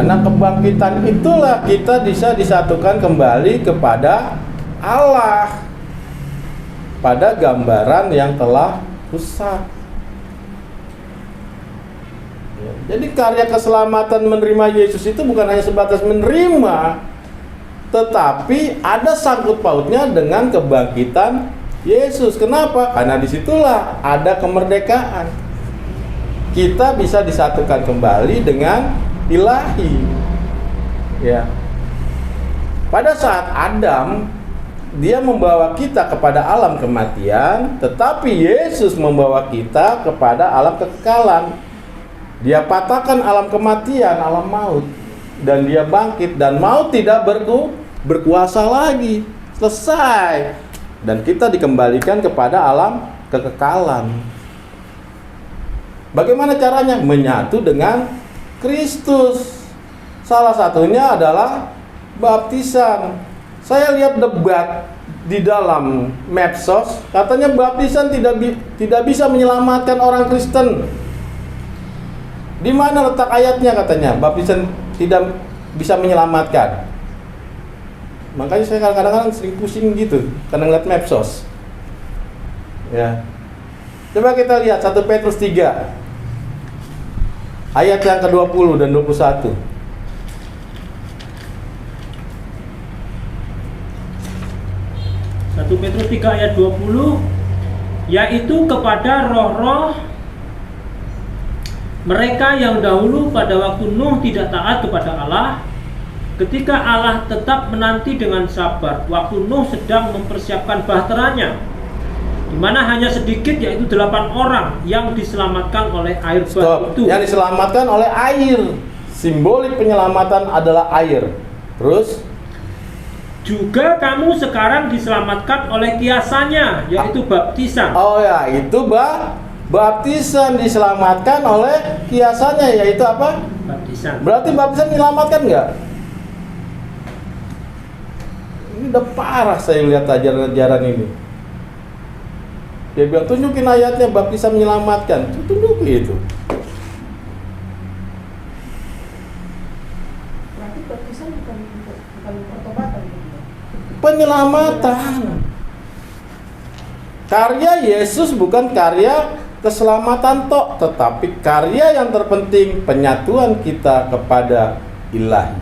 Karena kebangkitan itulah kita bisa disatukan kembali kepada Allah pada gambaran yang telah rusak. Jadi karya keselamatan menerima Yesus itu bukan hanya sebatas menerima, tetapi ada sangkut pautnya dengan kebangkitan Yesus. Kenapa? Karena disitulah ada kemerdekaan. Kita bisa disatukan kembali dengan ilahi. Ya. Pada saat Adam, dia membawa kita kepada alam kematian, tetapi Yesus membawa kita kepada alam kekekalan. Dia patahkan alam kematian, alam maut, dan dia bangkit, dan maut tidak berkuasa lagi. Selesai. Dan kita dikembalikan kepada alam kekekalan. Bagaimana caranya? Menyatu dengan Kristus. Salah satunya adalah baptisan. Saya lihat debat di dalam medsos, katanya baptisan tidak bisa menyelamatkan orang Kristen. Di mana letak ayatnya katanya baptisan tidak bisa menyelamatkan? Makanya saya kadang-kadang sering pusing gitu karena ngeliat medsos. Ya. Coba kita lihat 1 Petrus 3 ayat yang ke-20 dan 21. 1 Petrus 3 ayat 20, yaitu kepada roh-roh mereka yang dahulu pada waktu Nuh tidak taat kepada Allah, ketika Allah tetap menanti dengan sabar waktu Nuh sedang mempersiapkan bahteranya, di mana hanya sedikit, yaitu 8 orang yang diselamatkan oleh air bah itu. Yang diselamatkan oleh air. Simbolik penyelamatan adalah air. Terus juga kamu sekarang diselamatkan oleh kiasannya, yaitu baptisan. Oh ya, itu baptisan, diselamatkan oleh kiasannya, yaitu apa? Baptisan. Berarti baptisan menyelamatkan nggak? Ini udah parah saya lihat ajaran-ajaran ini. Dia bilang tunjukin ayatnya baptisan menyelamatkan. Tunjukin itu. Berarti baptisan bukan pertobatan. Penyelamatan. Karya Yesus bukan karya keselamatan tok, tetapi karya yang terpenting penyatuan kita kepada ilahi.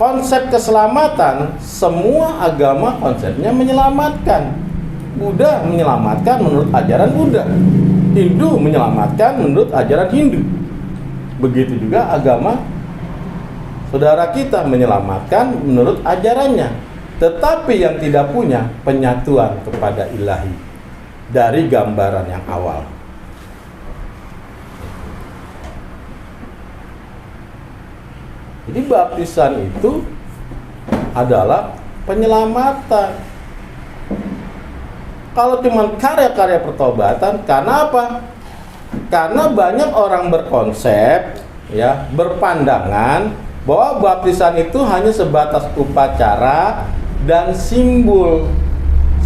Konsep keselamatan, semua agama konsepnya menyelamatkan. Buddha menyelamatkan menurut ajaran Buddha. Hindu menyelamatkan menurut ajaran Hindu. Begitu juga agama saudara kita menyelamatkan menurut ajarannya. Tetapi yang tidak punya penyatuan kepada ilahi dari gambaran yang awal. Jadi baptisan itu adalah penyelamatan. Kalau cuma karya-karya pertobatan, karena apa? Karena banyak orang berkonsep, ya, berpandangan bahwa baptisan itu hanya sebatas upacara dan simbol,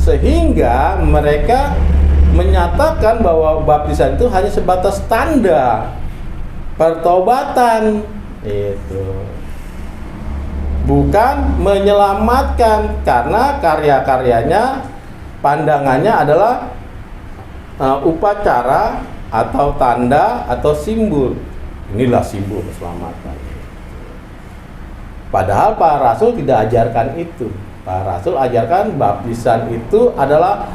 sehingga mereka menyatakan bahwa baptisan itu hanya sebatas tanda pertobatan. Itu bukan menyelamatkan, karena karya-karyanya, pandangannya adalah upacara atau tanda atau simbol. Inilah simbol keselamatan. Padahal para rasul tidak ajarkan itu. Para rasul ajarkan baptisan itu adalah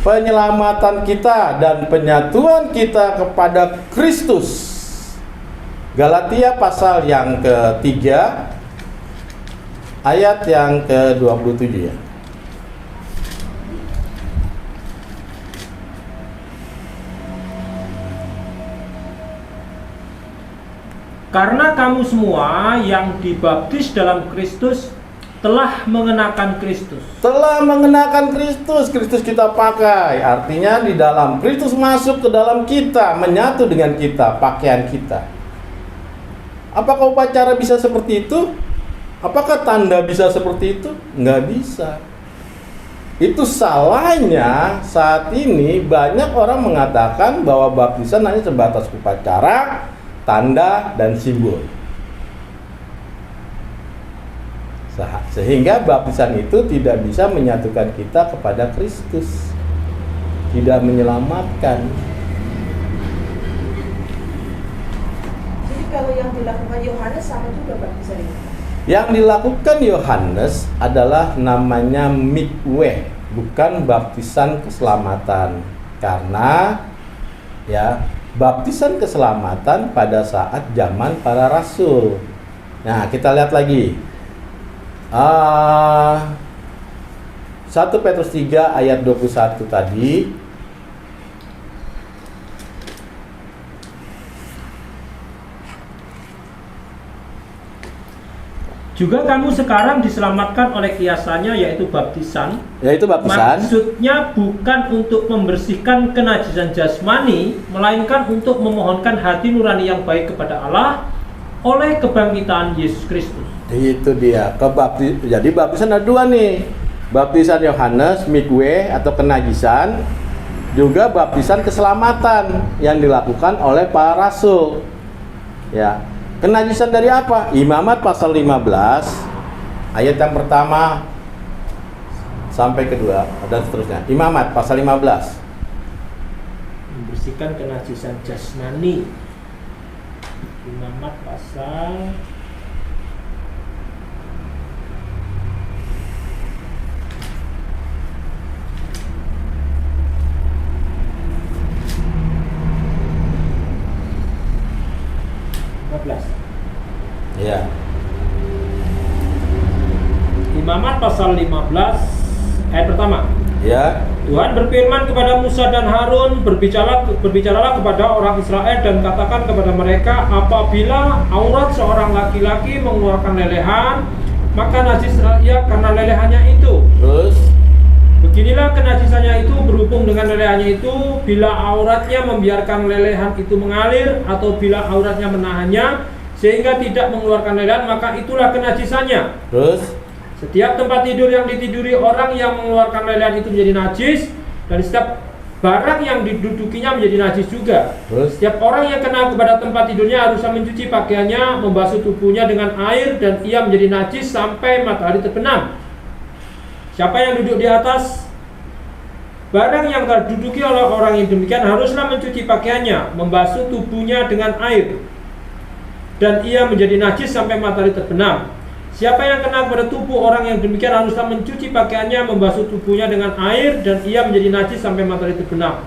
penyelamatan kita dan penyatuan kita kepada Kristus. Galatia pasal yang ketiga ayat yang ke-27 ya. Karena kamu semua yang dibaptis dalam Kristus telah mengenakan Kristus. Telah mengenakan Kristus. Kristus kita pakai. Artinya di dalam Kristus masuk ke dalam kita, menyatu dengan kita, pakaian kita. Apakah upacara bisa seperti itu? Apakah tanda bisa seperti itu? Nggak bisa. Itu salahnya saat ini banyak orang mengatakan bahwa baptisan hanya sebatas upacara, tanda dan simbol. Sehingga baptisan itu tidak bisa menyatukan kita kepada Kristus, tidak menyelamatkan. Jadi kalau yang dilakukan Yohanes sama juga baptisan ini. Yang dilakukan Yohanes adalah namanya mikwe, bukan baptisan keselamatan. Karena ya, baptisan keselamatan pada saat zaman para rasul. Nah, kita lihat lagi. 1 Petrus 3 ayat 21 tadi. Juga kamu sekarang diselamatkan oleh kiasannya, yaitu baptisan. Yaitu baptisan. Maksudnya bukan untuk membersihkan kenajisan jasmani, melainkan untuk memohonkan hati nurani yang baik kepada Allah oleh kebangkitan Yesus Kristus. Itu dia. Jadi baptisan ada dua nih. Baptisan Yohanes, mikwe atau kenajisan, juga baptisan keselamatan yang dilakukan oleh para rasul. Ya. Kenajisan dari apa? Imamat pasal 15 ayat yang pertama sampai kedua dan seterusnya. Imamat pasal 15. Membersihkan kenajisan jasmani. Imamat pasal 15. Ya. Imamat pasal 15 ayat pertama. Ya. Tuhan berfirman kepada Musa dan Harun, berbicaralah kepada orang Israel dan katakan kepada mereka, apabila aurat seorang laki-laki mengeluarkan lelehan, maka najis ia karena lelehannya itu. Terus Beginilah kenajisannya itu berhubung dengan lelehannya itu, bila auratnya membiarkan lelehan itu mengalir atau bila auratnya menahannya sehingga tidak mengeluarkan lelehan, maka itulah kenajisannya. Terus Setiap tempat tidur yang ditiduri orang yang mengeluarkan lelehan itu menjadi najis, dan setiap barang yang didudukinya menjadi najis juga. Terus Setiap orang yang kena kepada tempat tidurnya haruslah mencuci pakaiannya, membasuh tubuhnya dengan air, dan ia menjadi najis sampai matahari terbenam. Siapa yang duduk di atas barang yang terduduki oleh orang yang demikian haruslah mencuci pakaiannya, membasuh tubuhnya dengan air, dan ia menjadi najis sampai matahari terbenam. Siapa yang kena kepada tubuh orang yang demikian haruslah mencuci pakaiannya, membasuh tubuhnya dengan air, dan ia menjadi najis sampai matahari terbenam.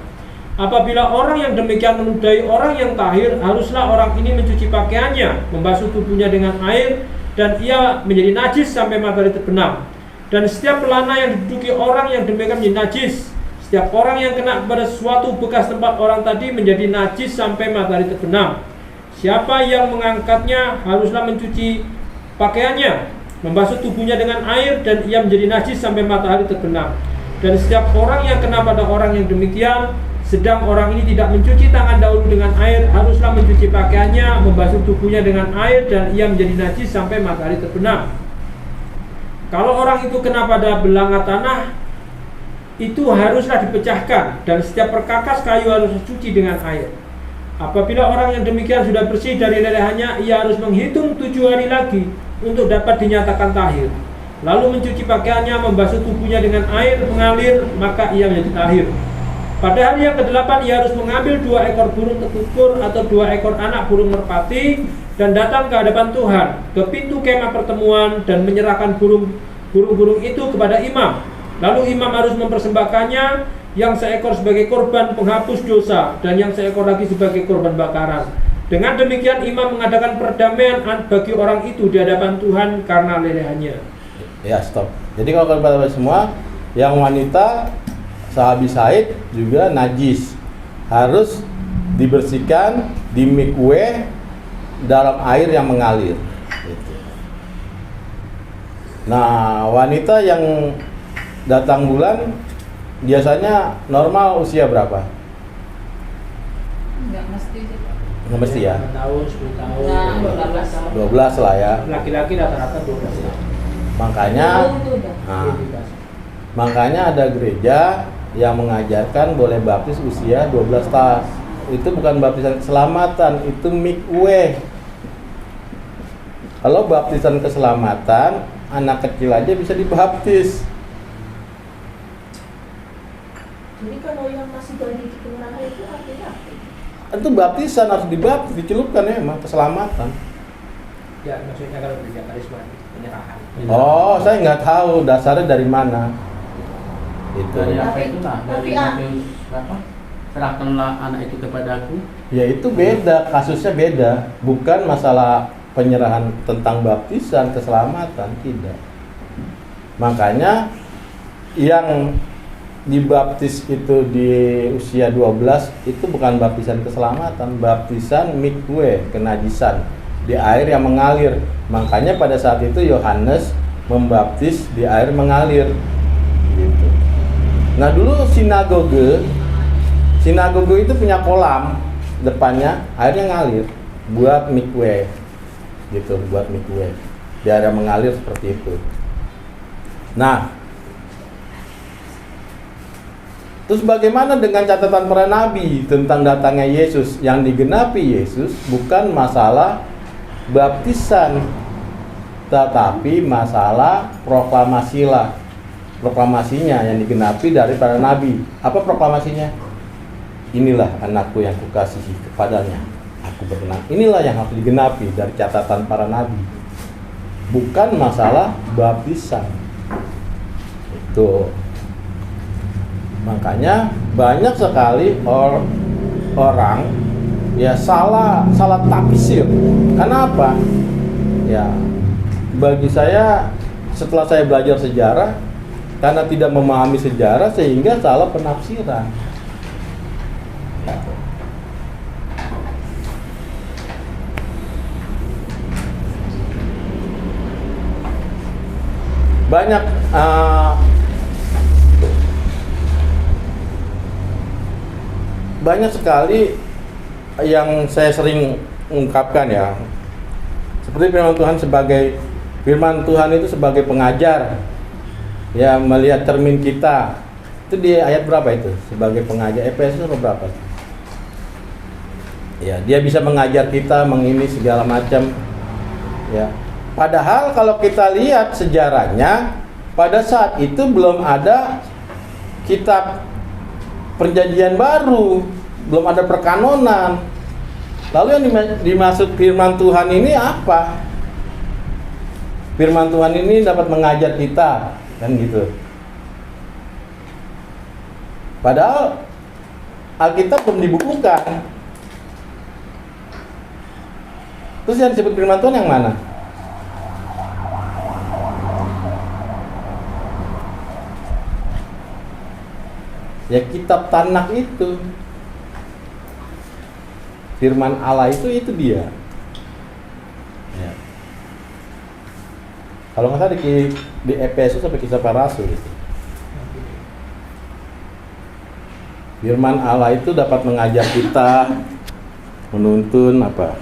Apabila orang yang demikian menudai orang yang tahir, haruslah orang ini mencuci pakaiannya, membasuh tubuhnya dengan air, dan ia menjadi najis sampai matahari terbenam. Dan setiap pelana yang diduduki orang yang demikian menjadi najis. Setiap orang yang kena kepada suatu bekas tempat orang tadi menjadi najis sampai matahari terbenam. Siapa yang mengangkatnya haruslah mencuci pakaiannya, membasuh tubuhnya dengan air, dan ia menjadi najis sampai matahari terbenam. Dan setiap orang yang kena pada orang yang demikian, sedang orang ini tidak mencuci tangan dahulu dengan air, haruslah mencuci pakaiannya, membasuh tubuhnya dengan air, dan ia menjadi najis sampai matahari terbenam. Kalau orang itu kena pada belanga tanah, itu haruslah dipecahkan, dan setiap perkakas kayu harus dicuci dengan air. Apabila orang yang demikian sudah bersih dari lelehannya, ia harus menghitung 7 hari lagi untuk dapat dinyatakan tahir. Lalu mencuci pakaiannya, membasuh tubuhnya dengan air mengalir, maka ia menjadi tahir. Pada hari yang ke-8 ia harus mengambil 2 ekor burung tekukur atau 2 ekor anak burung merpati dan datang ke hadapan Tuhan ke pintu kemah pertemuan dan menyerahkan burung-burung itu kepada imam. Lalu imam harus mempersembahkannya, yang seekor sebagai korban penghapus dosa dan yang seekor lagi sebagai korban bakaran. Dengan demikian imam mengadakan perdamaian bagi orang itu di hadapan Tuhan karena lelehannya. ya stop. Jadi kalau kalian semua, yang wanita sehabis haid juga najis, harus dibersihkan di mikwe dalam air yang mengalir. Gitu. Nah, wanita yang datang bulan biasanya normal usia berapa? Enggak mesti sih, Pak. Nggak mesti ya? 9 tahun, 10 tahun, Nah, 12 tahun. 12 lah ya. Laki-laki rata-rata 12 tahun. Makanya Itu udah. nah, makanya ada gereja yang mengajarkan boleh baptis usia 12 tahun. itu bukan baptisan keselamatan, itu mikwe. Kalau baptisan keselamatan, anak kecil aja bisa dibaptis. Jadi kalau yang masih bayi di kemenangan itu artinya apa? Itu baptisan, harus dibaptis, dicelupkan ya, emang keselamatan. Ya, maksudnya kalau belajar karisma penyerahan. Oh, saya nggak tahu dasarnya dari mana. Itu. Dari apa Tapi- itu lah? Dari tapi, Matius apa? Serahkanlah anak itu kepadaku. Ya itu beda, kasusnya beda. Bukan masalah penyerahan tentang baptisan, keselamatan, tidak. Makanya yang dibaptis itu di usia 12 itu bukan baptisan keselamatan, baptisan mikwe, kenajisan di air yang mengalir. Makanya pada saat itu Yohanes membaptis di air mengalir gitu. Nah dulu sinagoge itu punya kolam depannya, airnya ngalir buat mikwe gitu, buat mikwe di air yang mengalir seperti itu. Nah, terus bagaimana dengan catatan para nabi tentang datangnya Yesus? Yang digenapi Yesus bukan masalah baptisan, tetapi masalah proklamasinya yang digenapi dari para nabi. Apa proklamasinya? Inilah anakku yang kukasihi, kepadanya aku berkenan. Inilah yang harus digenapi dari catatan para nabi, bukan masalah baptisan. Itu makanya banyak sekali orang ya salah tafsir. Kenapa? Ya bagi saya, setelah saya belajar sejarah, karena tidak memahami sejarah sehingga salah penafsiran. Banyak banyak sekali yang saya sering ungkapkan ya, seperti firman Tuhan itu sebagai pengajar ya, melihat cermin kita. Itu di ayat berapa itu? Sebagai pengajar, Efesus berapa? Ya, dia bisa mengajar kita mengini segala macam ya. Padahal kalau kita lihat sejarahnya, pada saat itu belum ada kitab perjanjian baru, belum ada perkanonan. Lalu yang dimaksud firman Tuhan ini apa? Firman Tuhan ini dapat mengajar kita, kan gitu. Padahal Alkitab belum dibukukan. Terus yang disebut firman Tuhan yang mana? Ya kitab Tanakh itu. Firman Allah itu dia. Ya. Kalau nggak salah di Efesus sampai Kisah Para Rasul itu. Firman Allah itu dapat mengajar kita, menuntun apa?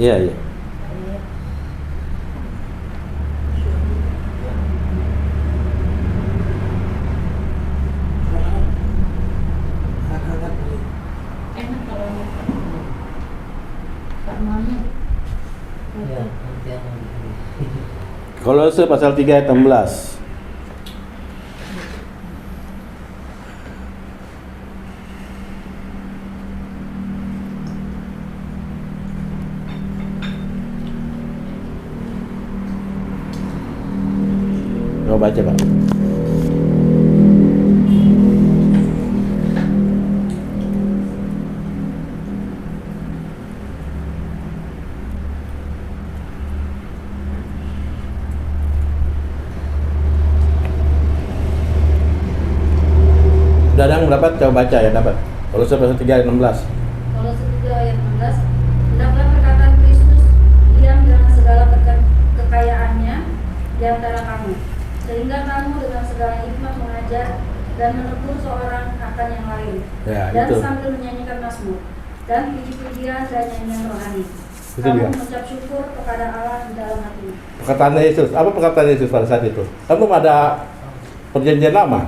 Iya, iya. Enak kalau Pak Mami. Ya, nanti akan. Kolose pasal 3 ayat 16. Coba baca, Pak. Dadang dapat, coba baca ya, dapat. Kolose pasal 3 ayat 16. Kalau 3 ayat 16, hendaklah perkataan Kristus diam dengan segala kekayaannya di antara kamu, sehingga kamu dengan segala hikmat mengajar dan menegur seorang akan yang lain, Ya, dan itu. sambil menyanyikan mazmur dan puji-pujian dan nyanyian rohani. Itu Kamu dia. mengucap syukur kepada Allah di dalam hati. Perkataan Yesus, apa perkataan Yesus pada saat itu? Kan belum ada perjanjian lama.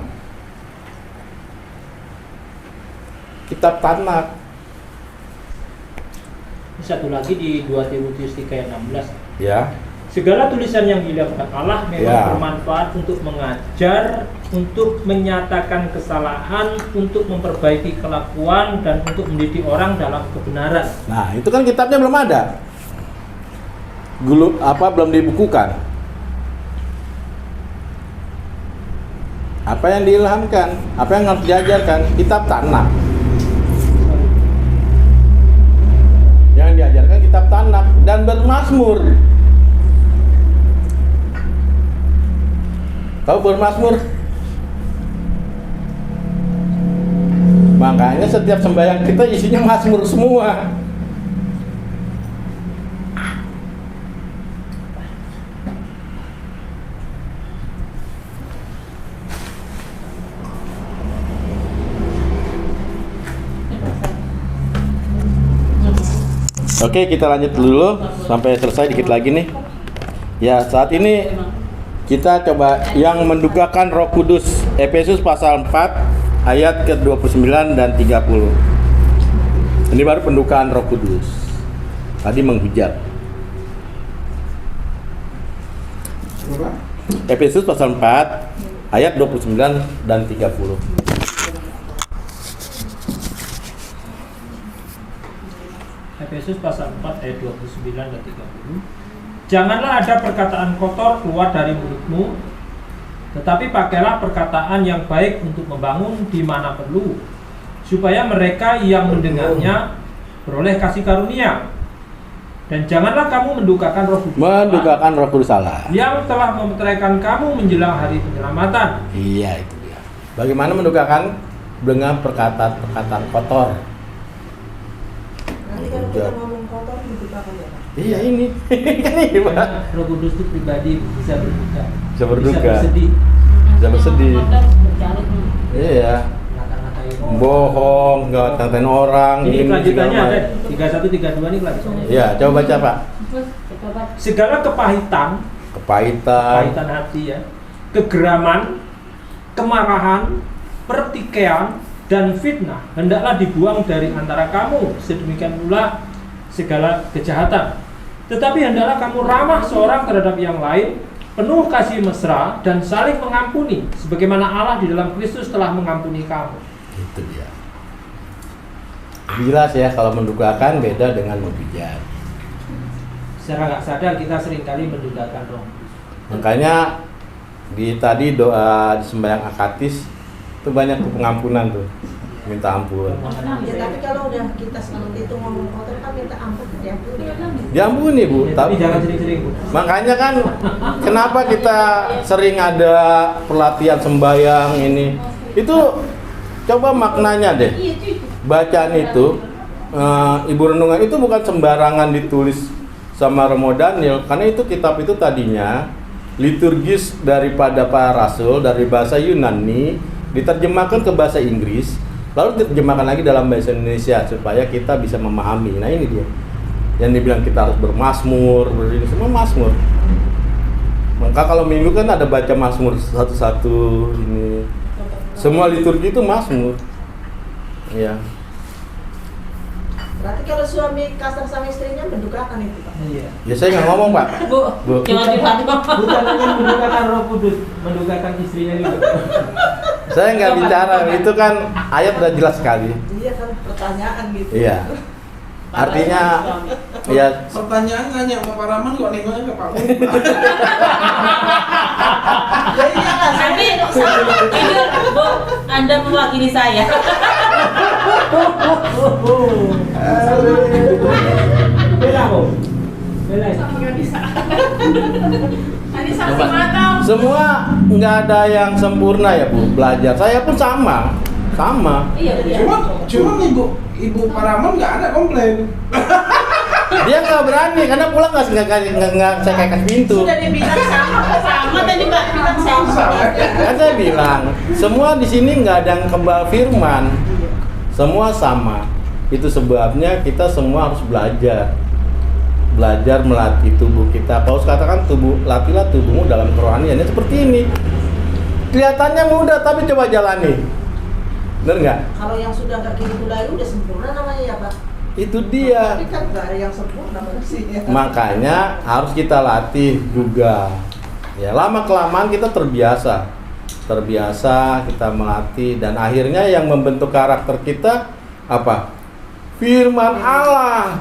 Kitab Tanakh. Satu lagi di 2 Timotius 3 ayat 16. Ya. Segala tulisan yang dilakukan Allah memang Ya. bermanfaat untuk mengajar, untuk menyatakan kesalahan, untuk memperbaiki kelakuan, dan untuk mendidik orang dalam kebenaran. Nah, itu kan kitabnya belum ada. Belum dibukukan. Apa yang diilhamkan, apa yang harus diajarkan, kitab Tanakh. Yang diajarkan kitab Tanakh dan bermazmur. Tahu bermazmur? Makanya setiap sembahyang kita isinya mazmur semua. Oke, kita lanjut dulu sampai selesai dikit lagi nih. Ya, saat ini kita coba yang mendukakan Roh Kudus, Efesus pasal 4 ayat ke-29 dan 30. Ini baru pendukaan Roh Kudus. Tadi menghujat. Efesus pasal 4 ayat 29 dan 30. Efesus pasal 4 ayat 29 dan 30. Janganlah ada perkataan kotor keluar dari mulutmu, tetapi pakailah perkataan yang baik untuk membangun di mana perlu, supaya mereka yang mendengarnya beroleh kasih karunia. Dan janganlah kamu mendukakan Roh Kudus Mendukakan Roh Kudus Allah. yang telah memeteraikan kamu menjelang hari penyelamatan. Iya, itu dia. Bagaimana mendukakan? Dengan perkataan-perkataan kotor. Nanti kalau kita ngomong kotor dibukakan ya Pak. Iya, ini. Kan ini, Pak. Karena Roh Kudus itu pribadi bisa berduka, Bisa berduka. bisa bersedih. Bisa bersedih. Bercarut. Iya. Ngata-ngatain orang. Bohong, nggak ngatain orang. Ini kelanjutannya segala ada macam. 31 32 ini kelanjutannya. Iya, coba baca, Pak. Segala kepahitan Kepahitan. hati ya, kegeraman, kemarahan, pertikaian, dan fitnah hendaklah dibuang dari antara kamu. Sedemikian pula segala kejahatan. Tetapi hendaklah kamu ramah seorang terhadap yang lain, penuh kasih mesra dan saling mengampuni, sebagaimana Allah di dalam Kristus telah mengampuni kamu. Itu dia. Jelas ya, kalau mendukakan beda dengan menghujat. Secara nggak sadar kita seringkali mendukakan Roh Kudus. Makanya tadi doa di sembahyang akatis itu banyak tuh pengampunan tuh, minta ampun. Ya tapi kalau udah kita seperti itu ngomong kotor kan minta ampun diampuni. Diampuni, Bu. Ya, tapi jangan sering-sering, Bu. Makanya kan kenapa kita sering ada pelatihan sembahyang ini? Itu coba maknanya deh. Bacaan itu Ibu Renungan itu bukan sembarangan ditulis sama Romo Daniel, karena itu kitab itu tadinya liturgis daripada para rasul dari bahasa Yunani diterjemahkan ke bahasa Inggris, lalu diterjemahkan lagi dalam bahasa Indonesia supaya kita bisa memahami. Nah, ini dia yang dibilang kita harus bermazmur, ini semua mazmur. Maka kalau minggu kan ada baca mazmur satu-satu, ini semua liturgi itu mazmur. Ya. Berarti kalau suami kasar sama istrinya mendukakan itu Pak. Iya. Ya saya nggak ngomong, Pak. Bu, Bu. jangan dibantu. Bukan hanya mendukakan Roh Kudus, mendukakan istrinya juga. Saya nggak bicara, itu kan ayat udah jelas sekali. Iya kan pertanyaan gitu. Iya. Artinya ya Pertanyaan nanya sama Pak Rahman kok nengoknya ke Pak Mun. Ya iya kan. Tapi jujur, Bu, Anda mewakili saya. Bela, Bu. Bela. semua nggak ada yang sempurna ya, Bu, belajar. Saya pun sama. Iya, Cuma ibu Pak Rahman nggak ada komplain. Dia nggak berani karena pulang nggak saya kayak pintu. Sudah dibilang sama tadi Mbak bilang sama. Kan saya bilang semua di sini nggak ada yang kebal firman, semua sama. Itu sebabnya kita semua harus belajar melatih tubuh kita. Paulus katakan latihlah tubuhmu dalam kerohaniannya seperti ini. Kelihatannya mudah tapi coba jalani. Bener nggak? Kalau yang sudah nggak gitu mulai udah sempurna namanya ya Pak. Itu dia. Tapi kan nggak ada yang sempurna manusia. Makanya harus kita latih juga. Ya, lama kelamaan kita terbiasa kita melatih, dan akhirnya yang membentuk karakter kita apa? Firman Allah.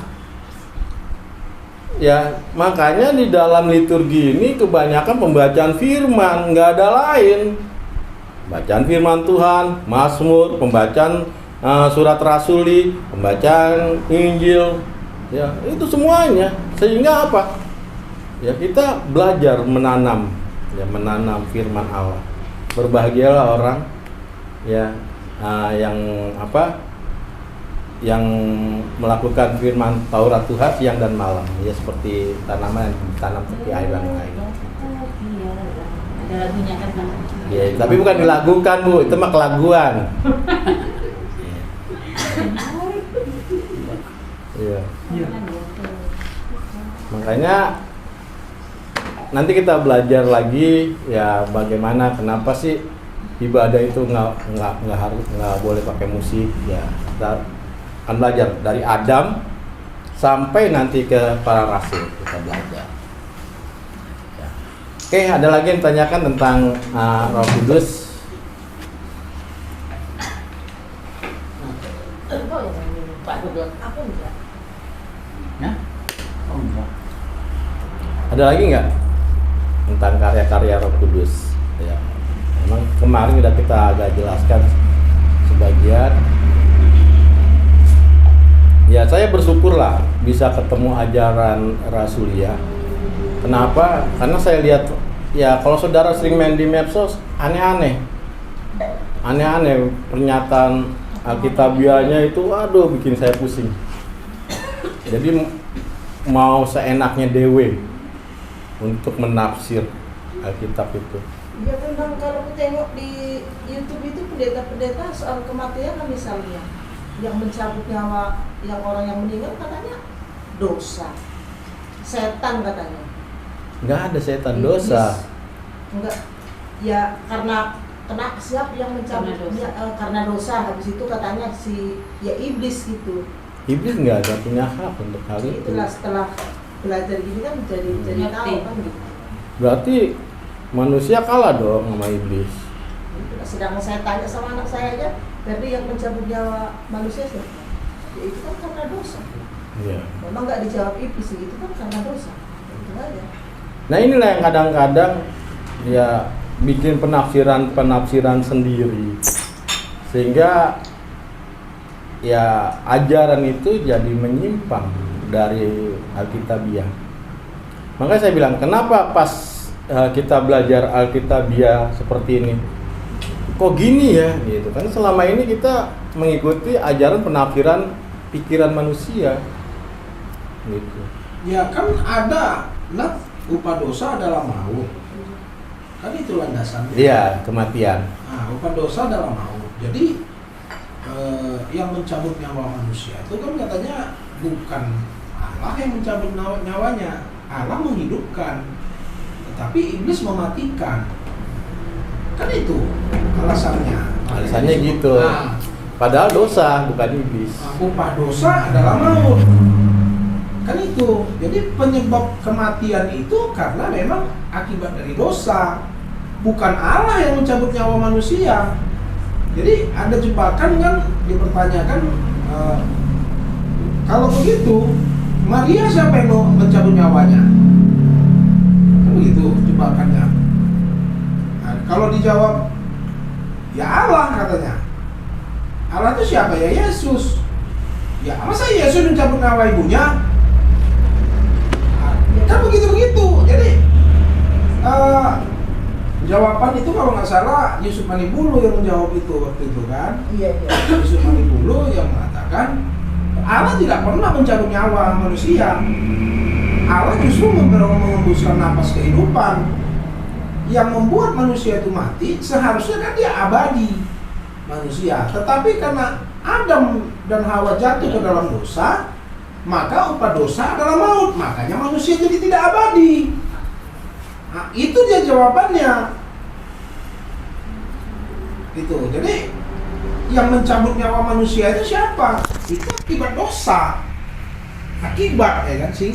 Ya, makanya di dalam liturgi ini kebanyakan pembacaan firman, nggak ada lain. Bacaan firman Tuhan, Mazmur, pembacaan surat rasuli, pembacaan Injil, ya itu semuanya. Sehingga apa? Ya kita belajar menanam firman Allah. Berbahagialah orang ya yang melakukan firman Taurat Tuhan siang dan malam, ya seperti tanaman yang ditanam tepi air dan air. Ada lagunya kan Bang? Ya, tapi bukan dilagukan Bu, itu mah kelaguan. Iya. Makanya nanti kita belajar lagi ya bagaimana, kenapa sih ibadah itu nggak boleh pakai musik ya. Kita akan belajar dari Adam sampai nanti ke para rasul, kita belajar. Ya. Oke, ada lagi yang tanyakan tentang Roh Kudus? Aku enggak. Ya? Oh enggak. Ada lagi nggak tentang karya-karya Roh Kudus? Ya, memang kemarin udah kita agak jelaskan sebagian. Ya, saya bersyukurlah bisa ketemu ajaran Rasulia. Kenapa? Karena saya lihat ya kalau saudara sering main di medsos, aneh-aneh pernyataan Alkitabiahnya itu, aduh bikin saya pusing. Jadi mau seenaknya dewe untuk menafsir Alkitab itu. Ya memang kalau aku tengok di YouTube itu pendeta-pendeta soal kematian kan misalnya yang mencabut nyawa yang orang yang meninggal katanya dosa, setan katanya. Nggak ada setan dosa. Enggak, ya karena kena siapa yang mencabut karena dosa. Habis itu katanya si ya iblis gitu. Iblis nggak ada punya hak untuk hal itu. Itulah setelah belajar gini kan jadi tahu kan gitu. Berarti manusia kalah dong sama iblis. Sedangkan saya tanya sama anak saya aja, berarti yang mencabut nyawa manusia siapa? Ya itu kan karena dosa. Iya. Memang nggak dijawab iblis, itu kan karena dosa. Itu aja. Nah inilah yang kadang-kadang ya bikin penafsiran sendiri, sehingga ya ajaran itu jadi menyimpang dari Alkitabiah. Makanya saya bilang, kenapa pas kita belajar Alkitabiah seperti ini, kok gini ya gitu kan? Selama ini kita mengikuti ajaran penafsiran pikiran manusia gitu. Ya kan ada upah dosa adalah maut. Kan itu landasannya. Iya, kematian. Nah, upah dosa adalah maut. Jadi yang mencabut nyawa manusia itu kan katanya bukan Allah yang mencabut nyawanya, Allah menghidupkan, tetapi iblis mematikan. Kan itu alasannya. Alasannya gitu. Nah, Padahal dosa bukan iblis. upah dosa adalah maut. Kan itu. Jadi penyebab kematian itu karena memang akibat dari dosa. Bukan Allah yang mencabut nyawa manusia. Jadi ada jebakan kan, dipertanyakan kalau begitu Maria siapa yang mencabut nyawanya? Kan begitu jebakannya. Nah, kalau dijawab ya Allah katanya. Allah itu siapa? Ya Yesus. Ya masa Yesus mencabut nyawa ibunya? Kan begitu-begitu. Jadi jawaban itu kalau nggak salah Yusuf Manibulu yang menjawab itu waktu itu kan. Iya. Yusuf Manibulu yang mengatakan Allah tidak pernah mencabut nyawa manusia. Allah justru mengembuskan napas kehidupan. Yang membuat manusia itu mati seharusnya kan dia abadi manusia. Tetapi karena Adam dan Hawa jatuh ke dalam dosa, maka upah dosa adalah maut. Makanya manusia jadi tidak abadi. Nah, itu dia jawabannya. Itu. Jadi yang mencabut nyawa manusia itu siapa? Itu akibat dosa. Akibat, ya kan sih.